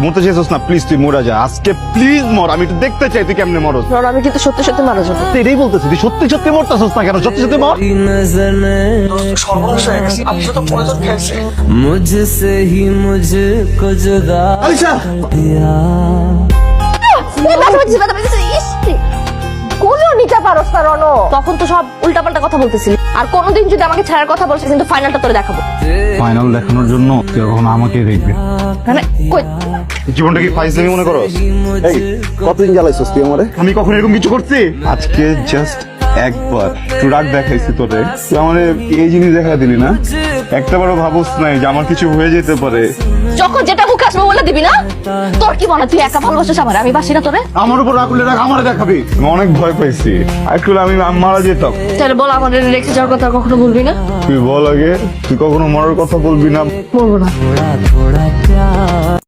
মরতে চাইছিস না, প্লিজ তুই মরা যা আজকে, প্লিজ মর, আমি একটু দেখতে চাই তুই কেমনে মরস। আমি কিন্তু সত্যি সত্যি মারা যাবো। তুই এটাই বলতেছিস, তুই সত্যি সত্যি মরতেছিস না কেন? সত্যি সত্যি মর। সর্বনাশ হয়ে গেছে, আপনি তো পয়জন খেয়েছে। मुझसे ही मुझको जुदा किया। কোনো নিতে পারস না রনো। তখন তো সব উল্টাপাল্টা কথা বলতেছিলি, আর কোনোদিন যদি আমাকে ছাড়ার কথা বলছিস কিন্তু ফাইনালটা তোরে দেখাবো। ফাইনাল দেখানোর জন্য তুই এখন আমাকে দেখবি। মানে কই জীবনটা কি ফাইজলামি মনে করস? এই কতদিন জ্বালাইছিস তুই আমারে? আমি কখন এরকম কিছু করছি? আজকে জাস্ট একবার একটু রাগ দেখাইছি তোরে, তুই আমার এই জিনিস দেখা দিলি না। একটা বারও ভাবস নাই যে আমার কিছু হয়ে যেতে পারে। যখন যেটা মুখে আসবে বলে দিবি না? তোর কি মনে হয় তুই একা ভালোবাসিস আমার, আমি বাসি না তোরে? আমার উপর রাগ করলে রাগ আমার দেখাবি। আমি অনেক ভয় পাইছি, একটু আমি মারা যেতাম। তাহলে বল, আমাদের রেখে যাওয়ার কথা আর কখনো বলবি না? তুই বল আগে, তুই কখনো মরার কথা বলবি না। বলবো না। थोड़ा थोड़ा प्यार